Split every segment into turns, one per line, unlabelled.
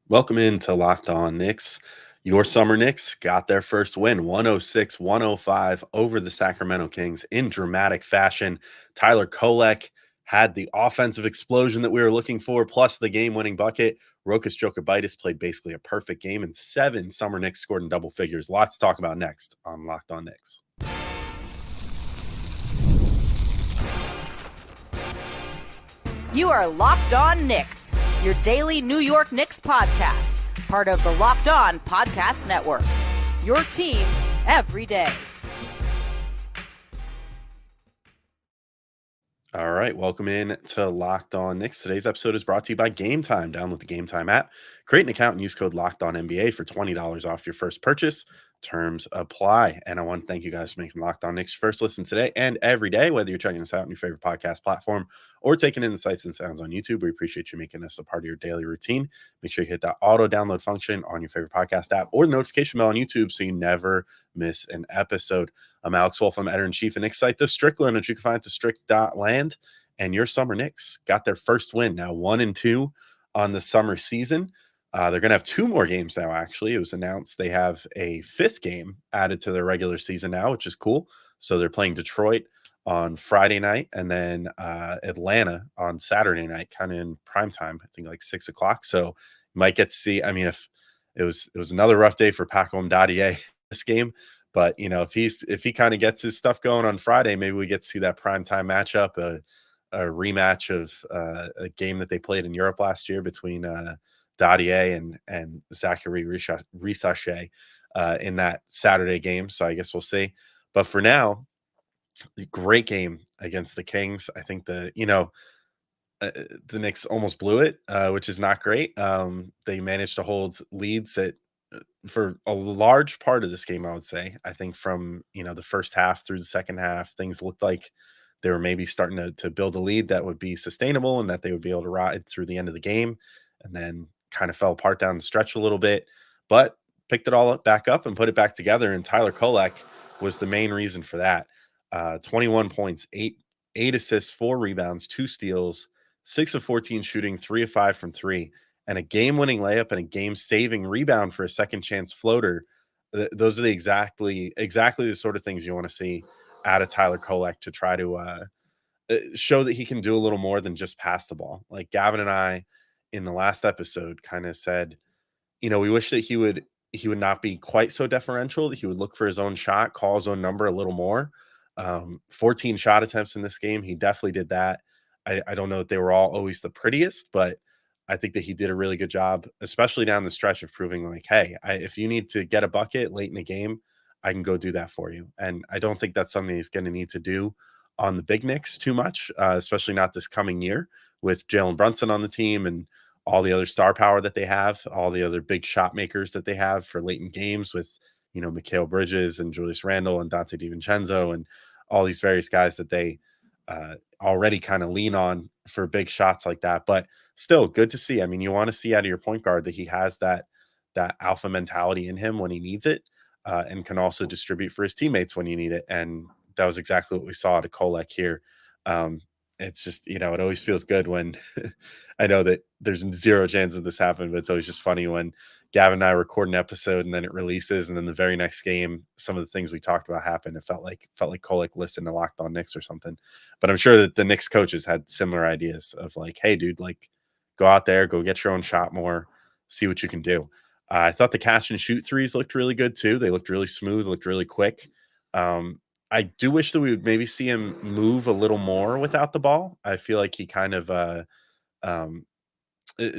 Welcome into Locked On Knicks. Your summer Knicks got their first win, 106-105 over the Sacramento Kings in dramatic fashion. Tyler Kolek had the offensive explosion that we were looking for, plus the game-winning bucket. Rokas Jokubaitis played basically a perfect game, and 7 summer Knicks scored in double figures. Lots to talk about next on Locked On Knicks.
You are Locked On Knicks, your daily New York Knicks podcast, part of the Locked On Podcast Network. Your team every day.
All right, welcome in to Locked On Knicks. Today's episode is brought to you by Gametime. Download the Gametime app, create an account, and use code LOCKEDONNBA for $20 off your first purchase. Terms apply. And I want to thank you guys for making Locked On Knicks first listen today and every day, whether you're checking us out on your favorite podcast platform or taking in the sights and sounds on YouTube. We appreciate you making us a part of your daily routine. Make sure you hit that auto download function on your favorite podcast app or the notification bell on YouTube so you never miss an episode. I'm Alex Wolf. I'm editor-in-chief of Knicks site, The Strickland, which you can find at thestrick.land. And your summer Knicks got their first win, now 1-2 on the summer season. They're going to have 2 more games now, actually. It was announced they have a 5th game added to their regular season now, which is cool. So they're playing Detroit on Friday night and then Atlanta on Saturday night, kind of in prime time, I think like 6 o'clock. So you might get to see, I mean, if it was another rough day for Paco Mdadier this game. But, if he kind of gets his stuff going on Friday, maybe we get to see that primetime matchup, a rematch of a game that they played in Europe last year between Dadier and Zachary Risachet in that Saturday game. So I guess we'll see. But for now, great game against the Kings. I think the Knicks almost blew it, which is not great. They managed to hold leads for a large part of this game, I would say. I think from the first half through the second half, things looked like they were maybe starting to build a lead that would be sustainable and that they would be able to ride through the end of the game, and then kind of fell apart down the stretch a little bit, but picked it all back up and put it back together. And Tyler Kolek was the main reason for that. 21 points, eight assists, 4 rebounds, 2 steals, 6 of 14 shooting, 3 of 5 from 3, and a game-winning layup and a game-saving rebound for a second-chance floater. Those are exactly the sort of things you want to see out of Tyler Kolek to try to show that he can do a little more than just pass the ball. Like Gavin and I in the last episode kind of said, we wish that he would not be quite so deferential, that he would look for his own shot, call his own number a little more. 14 shot attempts in this game. He definitely did that. I don't know that they were all always the prettiest, but I think that he did a really good job, especially down the stretch, of proving like, hey, if you need to get a bucket late in the game, I can go do that for you. And I don't think that's something he's going to need to do on the big Knicks too much, especially not this coming year with Jalen Brunson on the team and all the other star power that they have, all the other big shot makers that they have for late in games with, Mikal Bridges and Julius Randle and Dante DiVincenzo and all these various guys that they already kind of lean on for big shots like that. But still good to see. I mean, you want to see out of your point guard that he has that alpha mentality in him when he needs it, and can also distribute for his teammates when you need it. And that was exactly what we saw to Kolek here. It's just, it always feels good when I know that there's 0 chance of this happening, but it's always just funny when Gavin and I record an episode and then it releases, and then the very next game, some of the things we talked about happened. It felt like Kolek listened to Locked On Knicks or something. But I'm sure that the Knicks coaches had similar ideas of like, hey, dude, like go out there, go get your own shot more, see what you can do. I thought the catch and shoot threes looked really good too. They looked really smooth, looked really quick. I do wish that we would maybe see him move a little more without the ball. I feel like he kind of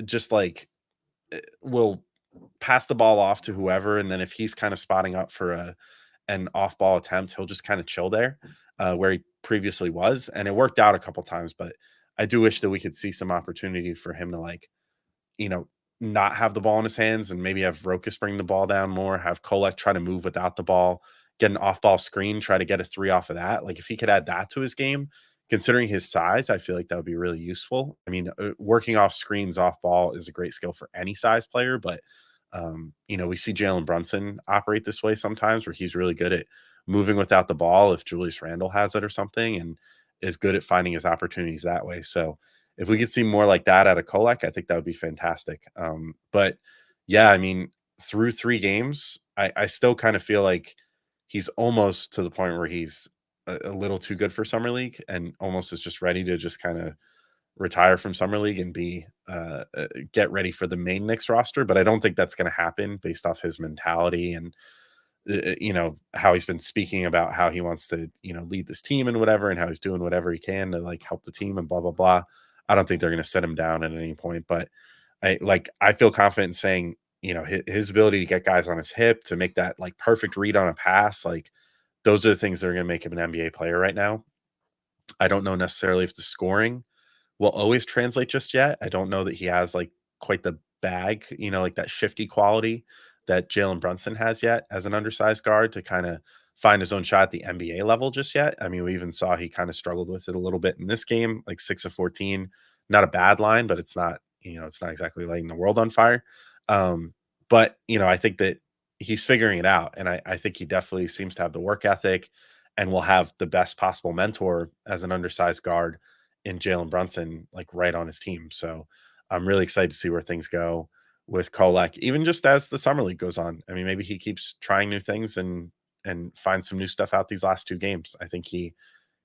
just like will pass the ball off to whoever, and then if he's kind of spotting up for an off-ball attempt, he'll just kind of chill there, where he previously was, and it worked out a couple times. But I do wish that we could see some opportunity for him to not have the ball in his hands and maybe have Rokas bring the ball down more, have Kolek try to move without the ball, get an off-ball screen, try to get a 3 off of that. Like if he could add that to his game, considering his size, I feel like that would be really useful. I mean, working off screens off ball is a great skill for any size player, but we see Jalen Brunson operate this way sometimes, where he's really good at moving without the ball if Julius Randle has it or something, and is good at finding his opportunities that way. So if we could see more like that out of Kolek, I think that would be fantastic. But yeah, I mean, through 3 games, I still kind of feel like he's almost to the point where he's a little too good for summer league, and almost is just ready to just kind of retire from summer league and be get ready for the main Knicks roster. But I don't think that's going to happen based off his mentality and how he's been speaking about how he wants to lead this team and whatever, and how he's doing whatever he can to like help the team and blah blah blah. I don't think they're going to set him down at any point, but I feel confident in saying his ability to get guys on his hip, to make that like perfect read on a pass, like those are the things that are going to make him an NBA player right now. I don't know necessarily if the scoring will always translate just yet. I don't know that he has like quite the bag, like that shifty quality that Jalen Brunson has yet as an undersized guard to kind of find his own shot at the NBA level just yet. I mean, we even saw he kind of struggled with it a little bit in this game, like 6 of 14. Not a bad line, but it's not, it's not exactly lighting the world on fire. But I think that he's figuring it out. And I think he definitely seems to have the work ethic and will have the best possible mentor as an undersized guard in Jalen Brunson, like right on his team. So I'm really excited to see where things go with Kolek, even just as the summer league goes on. I mean, maybe he keeps trying new things and finds some new stuff out these last 2 games. I think he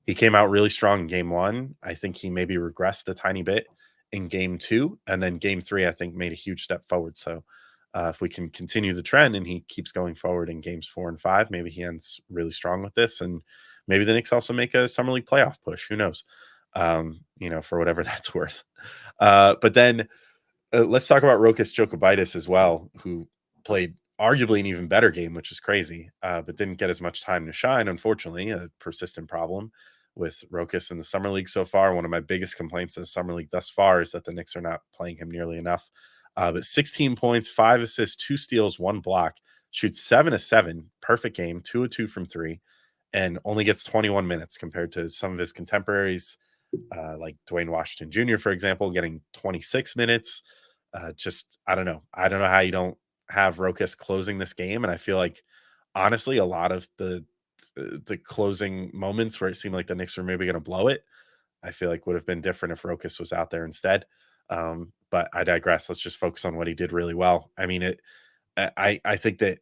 came out really strong in game 1. I think he maybe regressed a tiny bit in game 2, and then game 3 I think made a huge step forward. So if we can continue the trend and he keeps going forward in games 4 and 5, maybe he ends really strong with this, and maybe the Knicks also make a summer league playoff push. Who knows? For whatever that's worth. But then let's talk about Rokas Jokubaitis as well, who played arguably an even better game, which is crazy, but didn't get as much time to shine, unfortunately. A persistent problem with Rokas in the summer league so far. One of my biggest complaints in the summer league thus far is that the Knicks are not playing him nearly enough. But 16 points, 5 assists, 2 steals, 1 block, shoots 7 of 7, perfect game, 2 of 2 from 3, and only gets 21 minutes compared to some of his contemporaries, like Dwayne Washington Jr., for example, getting 26 minutes. I don't know. I don't know how you don't have Rokas closing this game. And I feel like, honestly, a lot of the closing moments where it seemed like the Knicks were maybe going to blow it, I feel like would have been different if Rokas was out there instead. But I digress. Let's just focus on what he did really well. I mean, I think that,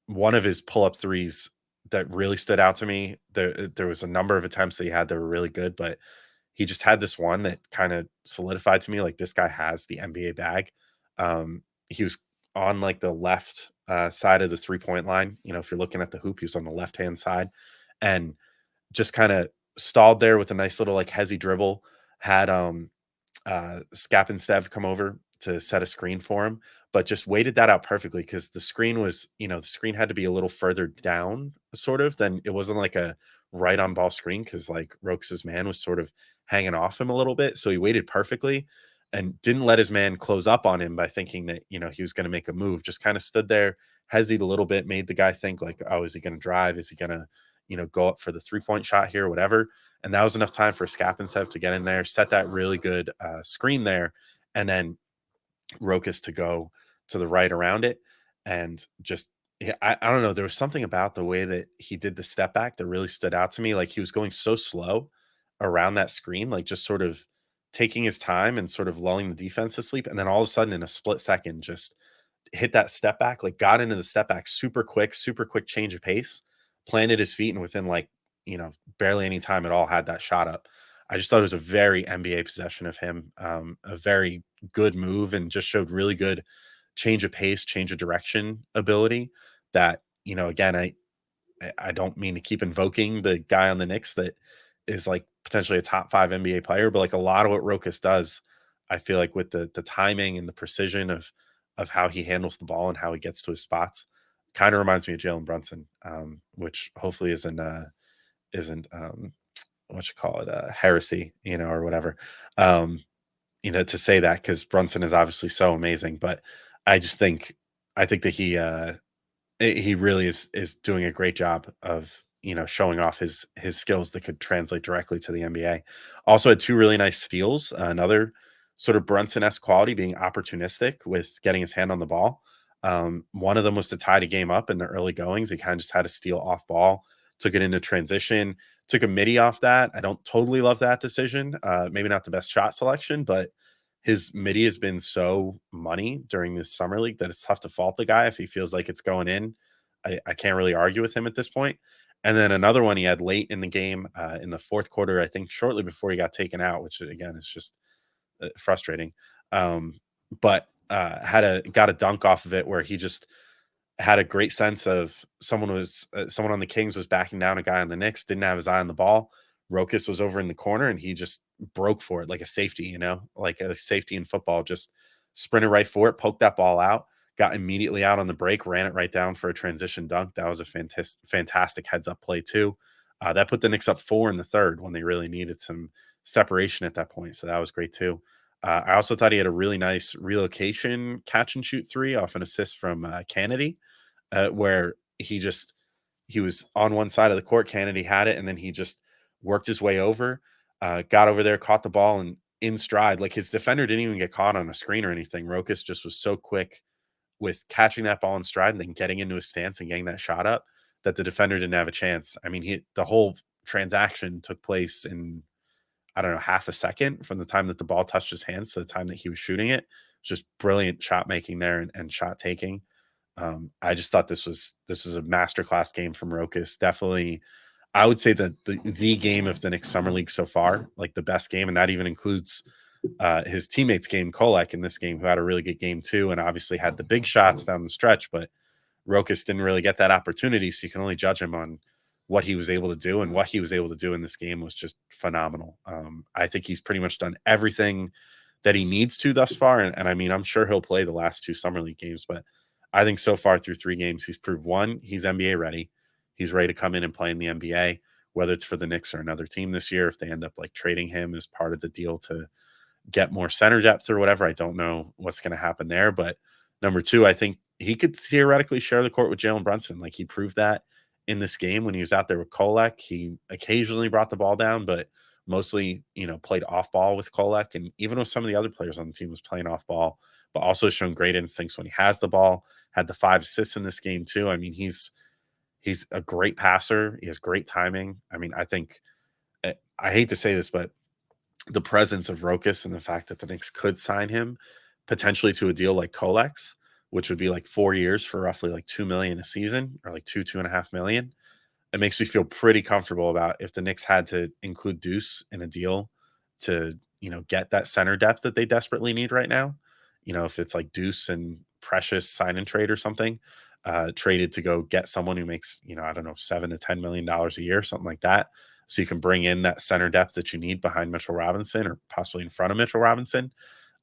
one of his pull-up threes that really stood out to me, there was a number of attempts that he had that were really good, but he just had this one that kind of solidified to me, like, this guy has the NBA bag. He was on like the left side of the 3-point line. If you're looking at the hoop, he was on the left-hand side and just kind of stalled there with a nice little like hezzy dribble, had Skapintsev come over to set a screen for him, but just waited that out perfectly because the screen was, the screen had to be a little further down, sort of. Then it wasn't like a right on ball screen because like Rokes's man was sort of hanging off him a little bit. So he waited perfectly and didn't let his man close up on him by thinking that, he was going to make a move. Just kind of stood there, hesitated a little bit, made the guy think like, oh, is he going to drive? Is he going to, go up for the 3-point shot here, whatever. And that was enough time for Skapintsev to get in there, set that really good screen there, and then Rokas to go to the right around it. And just, I don't know, there was something about the way that he did the step back that really stood out to me. Like, he was going so slow around that screen, like just sort of taking his time and sort of lulling the defense to sleep. And then all of a sudden, in a split second, just hit that step back, like got into the step back super quick change of pace, planted his feet, and within like, barely any time at all had that shot up. I just thought it was a very NBA possession of him, a very good move, and just showed really good change of pace, change of direction ability that, again, I don't mean to keep invoking the guy on the Knicks that is like potentially a top 5 NBA player, but like a lot of what Rokas does, I feel like with the timing and the precision of how he handles the ball and how he gets to his spots, kind of reminds me of Jalen Brunson, which hopefully isn't what you call it, heresy, or whatever, to say that, because Brunson is obviously so amazing. But I just think that he really is doing a great job of, showing off his skills that could translate directly to the NBA. Also had 2 really nice steals, another sort of Brunson-esque quality, being opportunistic with getting his hand on the ball. One of them was to tie the game up in the early goings. He kind of just had a steal off ball, took it into transition, took a midi off that. I don't totally love that decision. Maybe not the best shot selection, but his midi has been so money during this summer league that it's tough to fault the guy if he feels like it's going in. I can't really argue with him at this point. And then another one he had late in the game, in the fourth quarter, I think shortly before he got taken out, which again is just frustrating. But got a dunk off of it where he just had a great sense of someone on the Kings was backing down a guy on the Knicks, didn't have his eye on the ball. Rokas was over in the corner and he just broke for it like a safety, like a safety in football, just sprinted right for it, poked that ball out, got immediately out on the break, ran it right down for a transition dunk. That was a fantastic heads up play too. That put the Knicks up 4 in the third when they really needed some separation at that point. So that was great too. I also thought he had a really nice relocation catch and shoot three off an assist from Kennedy, where he was on one side of the court. Kennedy had it, and then he just worked his way over, got over there, caught the ball, and in stride. Like his defender didn't even get caught on a screen or anything. Rokas just was so quick with catching that ball in stride and then getting into his stance and getting that shot up that the defender didn't have a chance. I mean, the whole transaction took place in, I don't know, half a second from the time that the ball touched his hands to the time that he was shooting it. Just brilliant shot making there and shot taking. I just thought this was a masterclass game from Rokas. Definitely, I would say that the game of the Knicks summer league so far, like the best game, and that even includes his teammates game, Kolek, in this game, who had a really good game too, and obviously had the big shots down the stretch, but Rokas didn't really get that opportunity, so you can only judge him on what he was able to do, and what he was able to do in this game was just phenomenal. I think he's pretty much done everything that he needs to thus far, and I mean, I'm sure he'll play the last 2 summer league games, but I think so far through 3 games, he's proved, one, he's NBA ready. He's ready to come in and play in the NBA, whether it's for the Knicks or another team this year. If they end up like trading him as part of the deal to get more center depth or whatever, I don't know what's going to happen there. But number 2, I think he could theoretically share the court with Jalen Brunson. Like he proved that in this game when he was out there with Kolek. He occasionally brought the ball down, but mostly, played off ball with Kolek. And even with some of the other players on the team was playing off ball, but also shown great instincts when he has the ball. Had the 5 assists in this game too. I mean, he's a great passer. He has great timing. I mean, I think, I hate to say this, but the presence of Rokas and the fact that the Knicks could sign him potentially to a deal like Kolek's, which would be like 4 years for roughly like $2 million a season, or like $2.5 million. It makes me feel pretty comfortable about if the Knicks had to include Deuce in a deal to, get that center depth that they desperately need right now. If it's like Deuce and Precious sign and trade or something, traded to go get someone who makes, I don't know, $7 to $10 million a year, something like that. So you can bring in that center depth that you need behind Mitchell Robinson or possibly in front of Mitchell Robinson.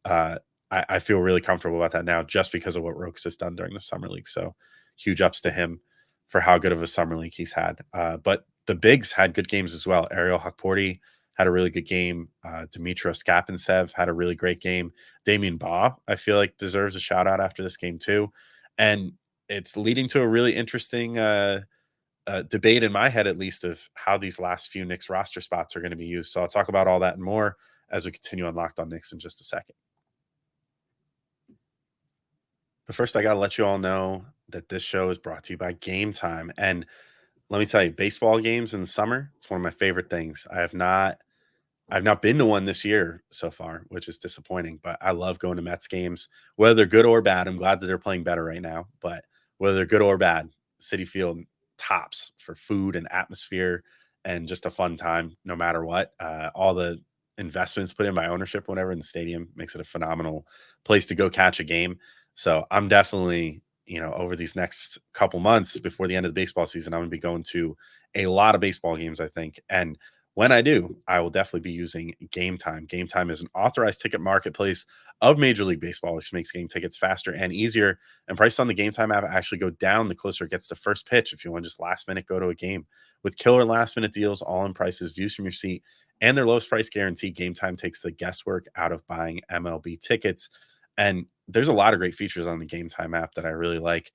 I feel really comfortable about that now just because of what Rokas has done during the summer league. So huge ups to him for how good of a summer league he's had. But the bigs had good games as well. Ariel Hukporti had a really good game. Dmytro Skapintsev had a really great game. Damian Baugh, I feel like, deserves a shout out after this game too. And it's leading to a really interesting debate in my head, at least, of how these last few Knicks roster spots are going to be used. So I'll talk about all that and more as we continue on Locked On Knicks in just a second. But first, I got to let you all know that this show is brought to you by Gametime. And let me tell you, baseball games in the summer, it's one of my favorite things. I've not been to one this year so far, which is disappointing, but I love going to Mets games, whether they're good or bad. I'm glad that they're playing better right now, but whether they're good or bad, Citi Field tops for food and atmosphere and just a fun time, no matter what. All the investments put in by ownership, whatever, in the stadium makes it a phenomenal place to go catch a game. So I'm definitely, over these next couple months before the end of the baseball season, I'm going to be going to a lot of baseball games, I think. And when I do, I will definitely be using Gametime. Gametime is an authorized ticket marketplace of Major League Baseball, which makes getting tickets faster and easier. And prices on the Gametime app actually go down the closer it gets to first pitch if you want to just last minute go to a game. With killer last minute deals, all-in prices, views from your seat, and their lowest price guarantee, Gametime takes the guesswork out of buying MLB tickets. And there's a lot of great features on the Gametime app that I really like.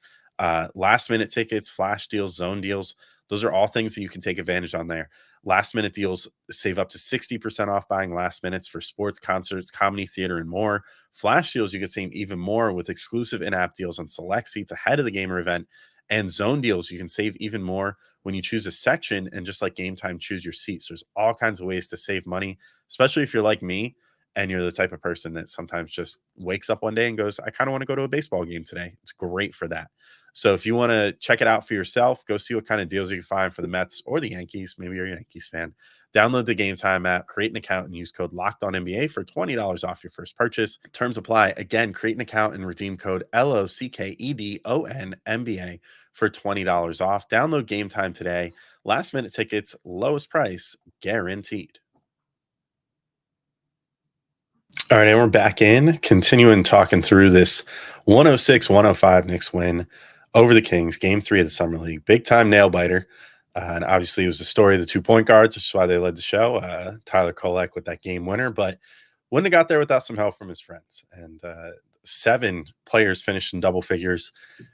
Last minute tickets, flash deals, zone deals. Those are all things that you can take advantage on there. Last minute deals save up to 60% off buying last minutes for sports, concerts, comedy, theater, and more. Flash deals, you can save even more with exclusive in-app deals on select seats ahead of the game or event. And zone deals, you can save even more when you choose a section and just like Game Time, choose your seats. There's all kinds of ways to save money, especially if you're like me and you're the type of person that sometimes just wakes up one day and goes, I kind of want to go to a baseball game today. It's great for that. So if you want to check it out for yourself, go see what kind of deals you can find for the Mets or the Yankees. Maybe you're a Yankees fan. Download the Game Time app, create an account, and use code LOCKEDONNBA for $20 off your first purchase. Terms apply. Again, create an account and redeem code LOCKEDONNBA for $20 off. Download Game Time today. Last minute tickets, lowest price guaranteed. All right, and we're back in, continuing talking through this 106-105 Knicks win over the Kings, Game 3 of the Summer League. Big time nail biter. And obviously, it was the story of the 2-point guards, which is why they led the show. Tyler Kolek with that game winner, but wouldn't have got there without some help from his friends. And 7 players finished in double figures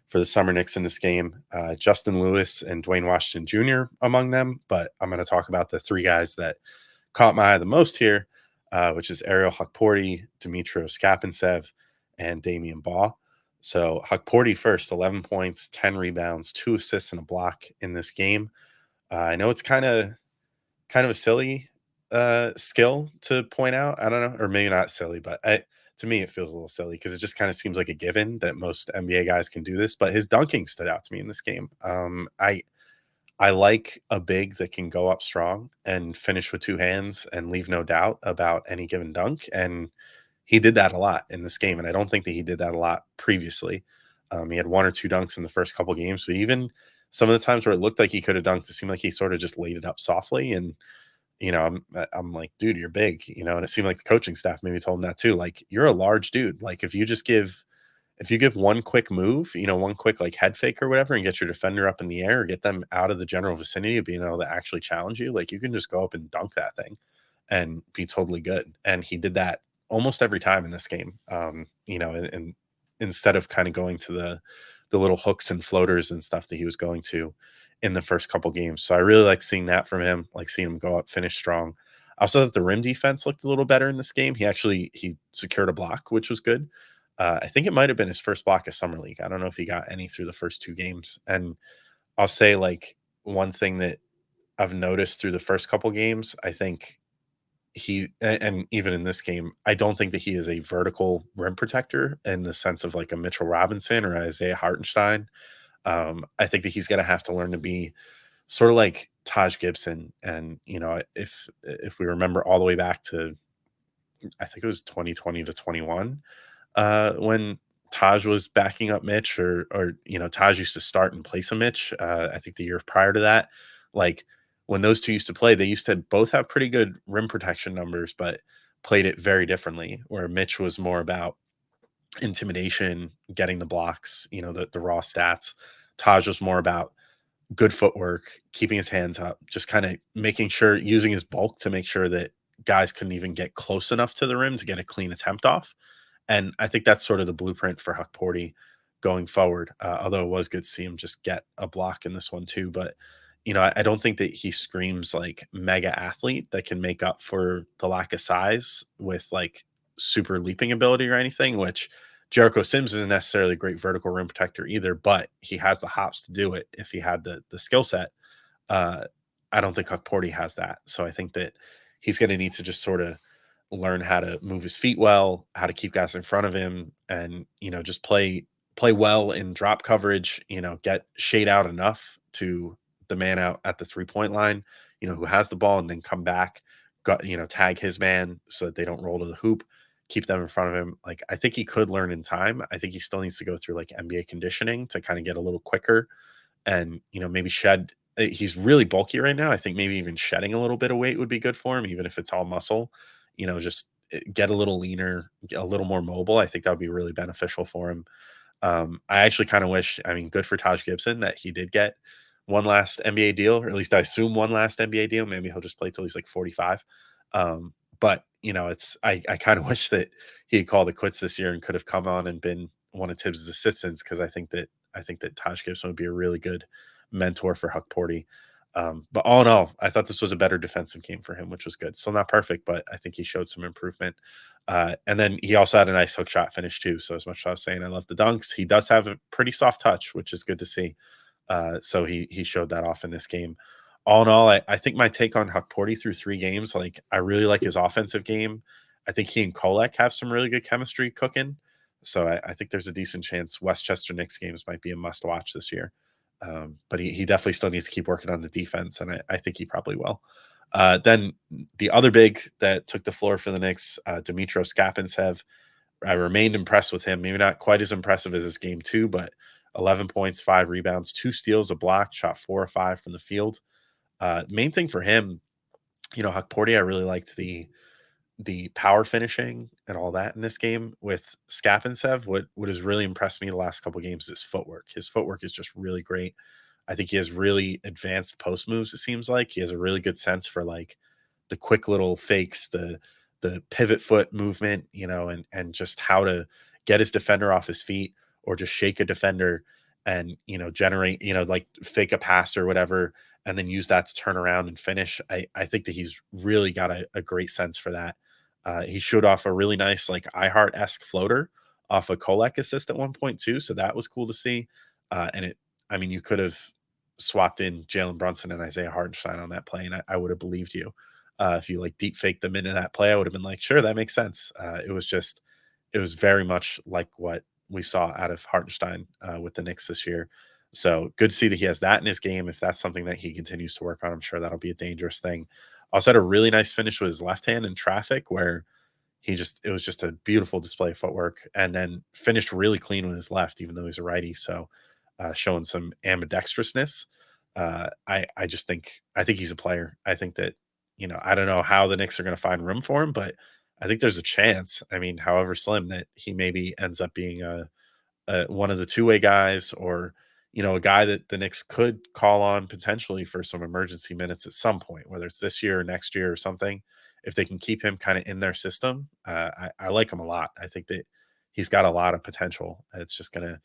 for the Summer Knicks in this game. Justin Lewis and Dwayne Washington Jr. among them. But I'm going to talk about the 3 guys that caught my eye the most here. Which is Ariel, Hukporti, Dmytro, Skapintsev, and Damian Baugh. So Hukporti first, 11 points, 10 rebounds, 2 assists, and a block in this game. I know it's kind of a silly skill to point out. I don't know, or maybe not silly, but to me it feels a little silly because it just kind of seems like a given that most NBA guys can do this. But his dunking stood out to me in this game. I like a big that can go up strong and finish with 2 hands and leave no doubt about any given dunk. And he did that a lot in this game. And I don't think that he did that a lot previously. He had 1 or 2 dunks in the first couple games, but even some of the times where it looked like he could have dunked, it seemed like he sort of just laid it up softly. And, I'm like, dude, you're big, and it seemed like the coaching staff maybe told him that too. Like, you're a large dude. Like, if you give one quick move, one quick like head fake or whatever, and get your defender up in the air or get them out of the general vicinity of being able to actually challenge you, like you can just go up and dunk that thing and be totally good. And he did that almost every time in this game. And instead of kind of going to the little hooks and floaters and stuff that he was going to in the first couple games. So I really like seeing that from him, like seeing him go up, finish strong. I also thought the rim defense looked a little better in this game. He secured a block, which was good. I think it might have been his first block of Summer League. I don't know if he got any through the first 2 games. And I'll say, like, one thing that I've noticed through the first couple games, I think and even in this game, I don't think that he is a vertical rim protector in the sense of like a Mitchell Robinson or Isaiah Hartenstein. I think that he's going to have to learn to be sort of like Taj Gibson. And, if we remember all the way back to, I think it was 2020 to 21, when Taj was backing up Mitch, or Taj used to start in place of Mitch. I think the year prior to that, like when those two used to play, they used to both have pretty good rim protection numbers, but played it very differently. Where Mitch was more about intimidation, getting the blocks, the raw stats. Taj was more about good footwork, keeping his hands up, just kind of making sure, using his bulk to make sure that guys couldn't even get close enough to the rim to get a clean attempt off. And I think that's sort of the blueprint for Hukporti going forward. Although it was good to see him just get a block in this one too. But, I don't think that he screams like mega athlete that can make up for the lack of size with like super leaping ability or anything, which Jericho Sims isn't necessarily a great vertical rim protector either, but he has the hops to do it if he had the skill set. I don't think Hukporti has that. So I think that he's going to need to just sort of learn how to move his feet well, how to keep guys in front of him, and just play well in drop coverage. Get shade out enough to the man out at the 3-point line, who has the ball, and then come back, tag his man so that they don't roll to the hoop, keep them in front of him. Like, I think he could learn in time. I think he still needs to go through like NBA conditioning to kind of get a little quicker and maybe shed. He's really bulky right now. I think maybe even shedding a little bit of weight would be good for him, even if it's all muscle. Just get a little leaner, a little more mobile. I think that would be really beneficial for him. I actually kind of wish, good for Taj Gibson that he did get one last NBA deal, or at least I assume one last NBA deal. Maybe he'll just play till he's like 45. But I kind of wish that he had called it quits this year and could have come on and been one of Tibbs' assistants, because I think that Taj Gibson would be a really good mentor for Hukporti. But all in all, I thought this was a better defensive game for him, which was good. Still not perfect, but I think he showed some improvement. And then he also had a nice hook shot finish too. So as much as I was saying I love the dunks, he does have a pretty soft touch, which is good to see. So he showed that off in this game. All in all, I think my take on Hukporti through 3 games, like I really like his offensive game. I think he and Kolek have some really good chemistry cooking. So I think there's a decent chance Westchester Knicks games might be a must watch this year. But he definitely still needs to keep working on the defense, and I think he probably will. Then the other big that took the floor for the Knicks, Dmytro Skapintsev. I remained impressed with him. Maybe not quite as impressive as his game 2, but 11 points, 5 rebounds, 2 steals, a block, shot 4 or 5 from the field. Main thing for him, Hukporti, I really liked the power finishing and all that in this game. With Skapintsev, what has really impressed me the last couple games is footwork. His footwork is just really great. I think he has really advanced post moves. It seems like he has a really good sense for like the quick little fakes, the pivot foot movement, and just how to get his defender off his feet or just shake a defender and generate, like fake a pass or whatever, and then use that to turn around and finish. I think that he's really got a great sense for that. He showed off a really nice like iHeart-esque floater off a Kolek assist at one point too, so that was cool to see. I mean, you could have swapped in Jalen Brunson and Isaiah Hartenstein on that play, and I would have believed you. If you like deep fake them into that play, I would have been like, sure, that makes sense. It was very much like what we saw out of Hartenstein with the Knicks this year. So good to see that he has that in his game. If that's something that he continues to work on, I'm sure that'll be a dangerous thing. Also had a really nice finish with his left hand in traffic where it was just a beautiful display of footwork, and then finished really clean with his left, even though he's a righty. So showing some ambidextrousness. I think he's a player. I think that, I don't know how the Knicks are going to find room for him, but I think there's a chance. I mean, however slim, that he maybe ends up being one of the two-way guys, or a guy that the Knicks could call on potentially for some emergency minutes at some point, whether it's this year or next year or something. If they can keep him kind of in their system, I like him a lot. I think that he's got a lot of potential. It's just going to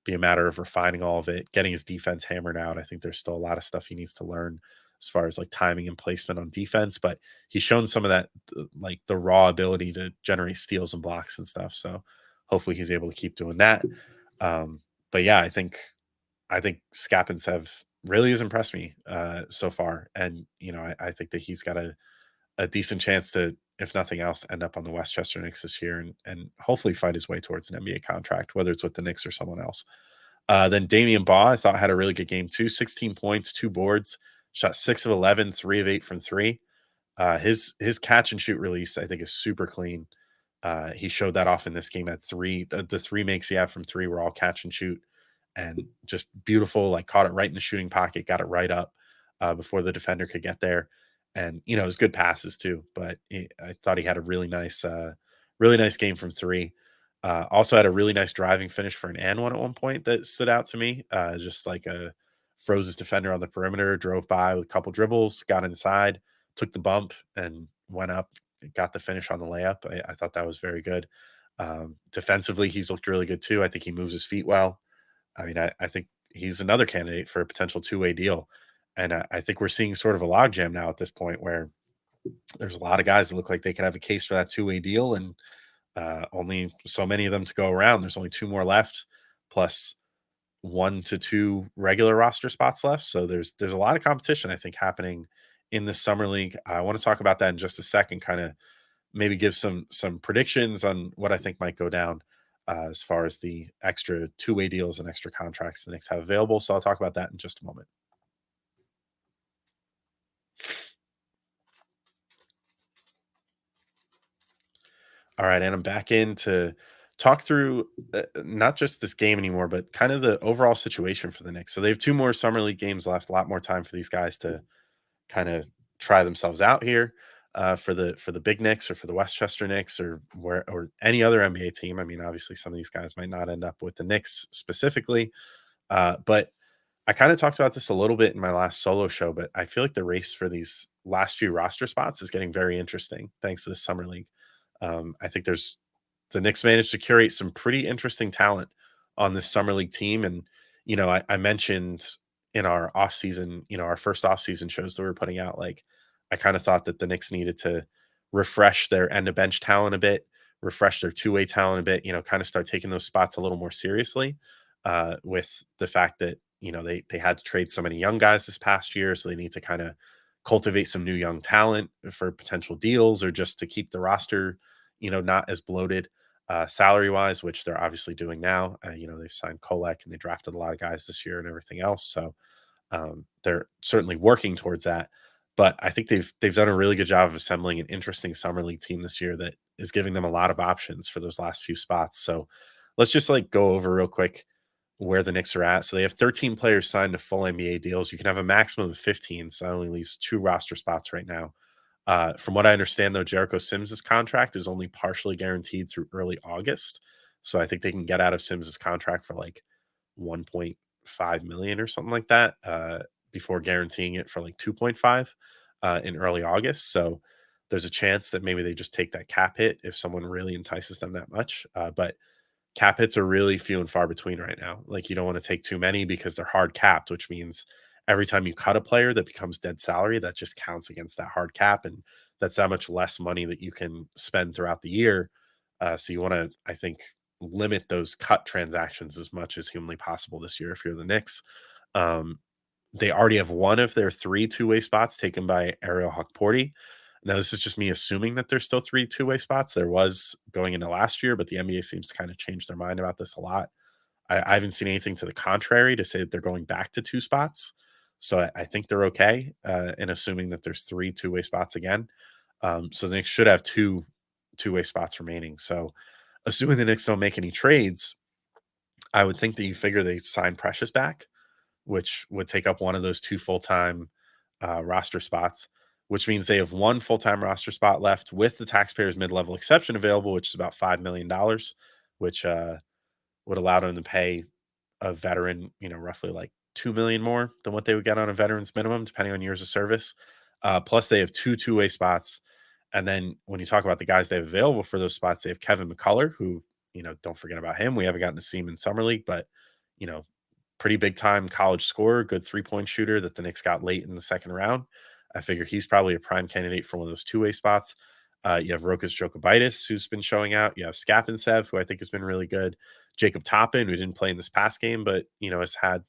be a matter of refining all of it, getting his defense hammered out. I think there's still a lot of stuff he needs to learn as far as like timing and placement on defense, but he's shown some of that, like the raw ability to generate steals and blocks and stuff. So hopefully he's able to keep doing that. But yeah, I think Skapintsev really has impressed me so far, and I think that he's got a decent chance to, if nothing else, end up on the Westchester Knicks this year, and hopefully fight his way towards an NBA contract, whether it's with the Knicks or someone else. Then Damian Baugh, I thought, had a really good game too. 16 points, 2 boards, shot 6 of 11, 3 of 8 from 3. His catch and shoot release, I think, is super clean. He showed that off in this game at 3. The 3 makes he had from 3 were all catch and shoot, and just beautiful. Like caught it right in the shooting pocket, got it right up before the defender could get there, and it was good passes too. But I thought he had a really nice game from 3. Also had a really nice driving finish for an and one at one point that stood out to me. Just like a froze his defender on the perimeter, drove by with a couple dribbles, got inside, took the bump, and went up, got the finish on the layup. I thought that was very good. Defensively, he's looked really good too. I think he moves his feet well. I mean, I think he's another candidate for a potential two-way deal. And I think we're seeing sort of a logjam now at this point where there's a lot of guys that look like they could have a case for that two-way deal, and only so many of them to go around. There's only 2 more left, plus 1 to 2 regular roster spots left. So there's a lot of competition, I think, happening in the summer league. I want to talk about that in just a second, kind of maybe give some predictions on what I think might go down as far as the extra two-way deals and extra contracts the Knicks have available. So I'll talk about that in just a moment. All right, and I'm back in to talk through not just this game anymore, but kind of the overall situation for the Knicks. So they have 2 more summer league games left. A lot more time for these guys to kind of try themselves out here for the big Knicks or for the Westchester Knicks or any other NBA team. I mean, obviously, some of these guys might not end up with the Knicks specifically, but I kind of talked about this a little bit in my last solo show. But I feel like the race for these last few roster spots is getting very interesting thanks to the summer league. I think the Knicks managed to curate some pretty interesting talent on this summer league team. And, I mentioned in our offseason, our first offseason shows that we are putting out, like, I kind of thought that the Knicks needed to refresh their end of bench talent a bit, refresh their two-way talent a bit, kind of start taking those spots a little more seriously, with the fact that, they had to trade so many young guys this past year. So they need to kind of cultivate some new young talent for potential deals or just to keep the roster, not as bloated salary wise, which they're obviously doing now. They've signed Kolek and they drafted a lot of guys this year and everything else. So they're certainly working towards that. But I think they've done a really good job of assembling an interesting summer league team this year that is giving them a lot of options for those last few spots. So let's just go over real quick where the Knicks are at. So they have 13 players signed to full NBA deals. You can have a maximum of 15, so that only leaves 2 roster spots right now. From what I understand, though, Jericho Sims's contract is only partially guaranteed through early August. So I think they can get out of Sims's contract for 1.5 million or something like that, before guaranteeing it for 2.5 in early August. So there's a chance that maybe they just take that cap hit if someone really entices them that much. But cap hits are really few and far between right now. You don't want to take too many because they're hard capped, which means every time you cut a player that becomes dead salary, that just counts against that hard cap. And that's that much less money that you can spend throughout the year. So you want to, I think, limit those cut transactions as much as humanly possible this year if you're the Knicks. They already have one of their 3 two-way spots taken by Ariel Hukporti. Now, this is just me assuming that there's still 3 two-way spots. There was going into last year, but the NBA seems to kind of change their mind about this a lot. I haven't seen anything to the contrary to say that they're going back to 2 spots. So I think they're okay in assuming that there's 3 two-way spots again. So the Knicks should have 2 two-way spots remaining. So assuming the Knicks don't make any trades, I would think that you figure they sign Precious back, which would take up one of those 2 full-time roster spots, which means they have 1 full-time roster spot left with the taxpayers mid-level exception available, which is about $5 million, which would allow them to pay a veteran, roughly 2 million more than what they would get on a veteran's minimum, depending on years of service. Plus they have 2 two-way spots. And then when you talk about the guys they have available for those spots, they have Kevin McCullough, who, don't forget about him. We haven't gotten to see him in summer league, but, pretty big time college scorer, good 3-point shooter that the Knicks got late in the second round. I figure he's probably a prime candidate for one of those two-way spots. You have Rokas Jokubaitis, who's been showing out. You have Skapintsev, who I think has been really good. Jacob Toppin, who didn't play in this past game, but, has had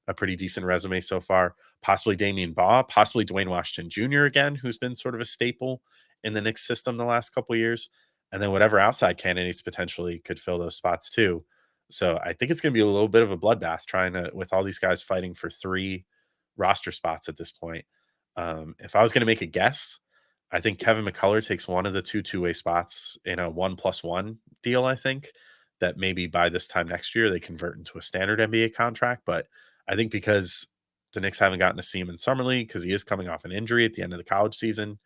a pretty decent resume so far. Possibly Damian Baugh, possibly Dwayne Washington Jr. again, who's been sort of a staple in the Knicks system the last couple of years. And then whatever outside candidates potentially could fill those spots too. So I think it's going to be a little bit of a bloodbath with all these guys fighting for 3 roster spots at this point. If I was going to make a guess, I think Kevin McCullough takes one of the 2 two-way spots in a 1+1 deal. I think that maybe by this time next year, they convert into a standard NBA contract. But I think because the Knicks haven't gotten to see him in summer league, because he is coming off an injury at the end of the college season,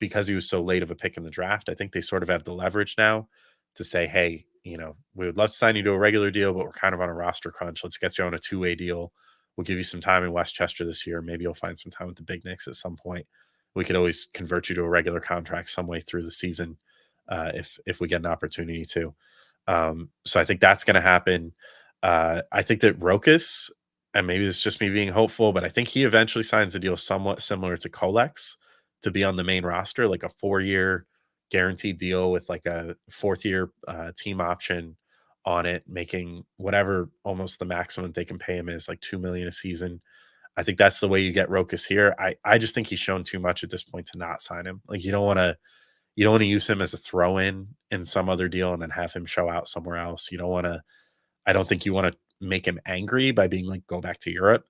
because he was so late of a pick in the draft, I think they sort of have the leverage now to say, hey, we would love to sign you to a regular deal, but we're kind of on a roster crunch. Let's get you on a 2-way deal. We'll give you some time in Westchester this year. Maybe you'll find some time with the Big Knicks at some point. We could always convert you to a regular contract some way through the season, if we get an opportunity to. So I think that's going to happen. I think that Rokas, and maybe it's just me being hopeful, but I think he eventually signs a deal somewhat similar to Kolek's to be on the main roster, like a 4-year guaranteed deal with a 4th-year team option on it, making whatever almost the maximum they can pay him is $2 million a season. I think that's the way you get Rokas here. I just think he's shown too much at this point to not sign him. You don't want to use him as a throw-in in some other deal and then have him show out somewhere else. I don't think you want to make him angry by being go back to Europe.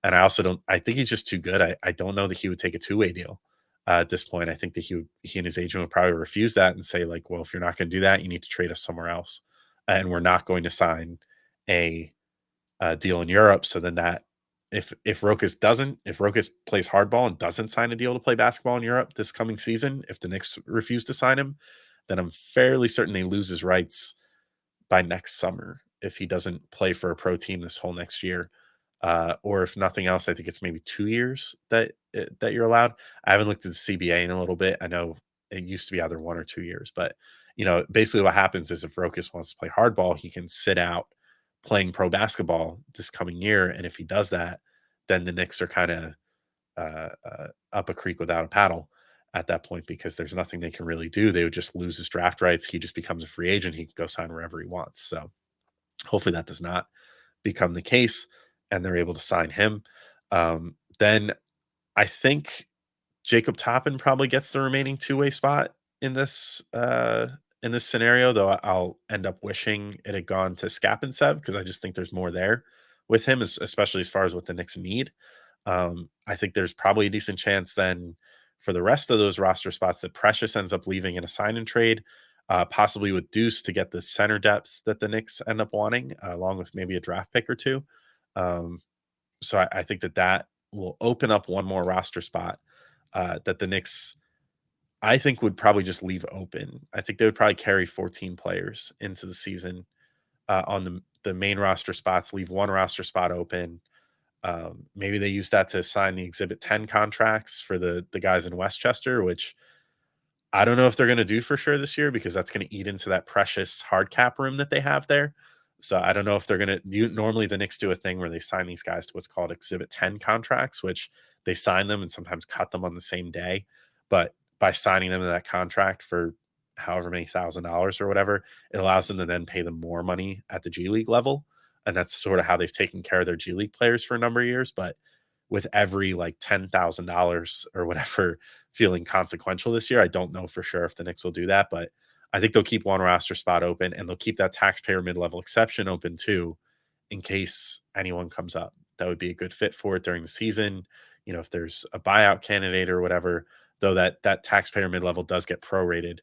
And I think he's just too good. I don't know that he would take a 2-way deal at this point. I think that he and his agent would probably refuse that and say well, if you're not going to do that, you need to trade us somewhere else. And we're not going to sign a deal in Europe. So then that if Rokas plays hardball and doesn't sign a deal to play basketball in Europe this coming season, if the Knicks refuse to sign him, then I'm fairly certain he loses rights by next summer if he doesn't play for a pro team this whole next year. Or if nothing else, I think it's maybe 2 years that you're allowed. I haven't looked at the CBA in a little bit. I know it used to be either 1 or 2 years, but basically what happens is if Rokas wants to play hardball, he can sit out playing pro basketball this coming year. And if he does that, then the Knicks are kind of up a creek without a paddle. at that point because there's nothing they can really do. They would just lose his draft rights. He just becomes a free agent. He can go sign wherever he wants. So hopefully that does not become the case and they're able to sign him. Then I think Jacob Toppin probably gets the remaining two-way spot in this scenario, though I'll end up wishing it had gone to Skapintsev because I just think there's more there with him, especially as far as what the Knicks need. I think there's probably a decent chance then for the rest of those roster spots that Precious ends up leaving in a sign and trade, possibly with Deuce to get the center depth that the Knicks end up wanting, along with maybe a draft pick or two. So I think that will open up one more roster spot that the Knicks, I think, would probably just leave open. I think they would probably carry 14 players into the season on the main roster spots, leave one roster spot open. Maybe they use that to sign the Exhibit 10 contracts for the guys in Westchester, which I don't know if they're going to do for sure this year because that's going to eat into that precious hard cap room that they have there. So I don't know if they're going to. Normally, the Knicks do a thing where they sign these guys to what's called Exhibit 10 contracts, which they sign them and sometimes cut them on the same day. But by signing them to that contract for however many $1,000 or whatever, it allows them to then pay them more money at the G League level. And that's sort of how they've taken care of their G League players for a number of years. But with every like $10,000 or whatever feeling consequential this year, I don't know for sure if the Knicks will do that, but I think they'll keep one roster spot open and they'll keep that taxpayer mid-level exception open too, in case anyone comes up that would be a good fit for it during the season. If there's a buyout candidate or whatever, though that taxpayer mid-level does get prorated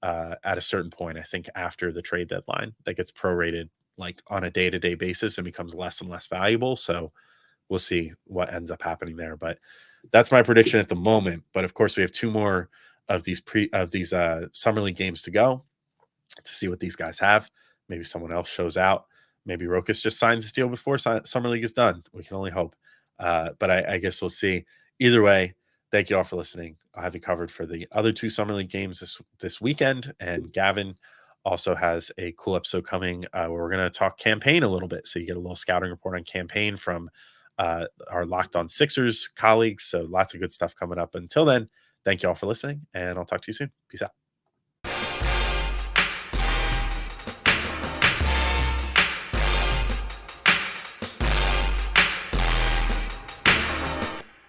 at a certain point. I think after the trade deadline, that gets prorated like on a day-to-day basis and becomes less and less valuable. So we'll see what ends up happening there. But that's my prediction at the moment. But of course, we have two more of these summer league games to go to see what these guys have. Maybe someone else shows out. Maybe Rokas just signs this deal before summer league is done. We can only hope. But I guess we'll see. Either way, thank you all for listening. I'll have you covered for the other two summer league games this weekend. And Gavin also has a cool episode coming where we're going to talk campaign a little bit. So you get a little scouting report on campaign from our Locked On Sixers colleagues. So lots of good stuff coming up. Until then, thank you all for listening, and I'll talk to you soon. Peace out.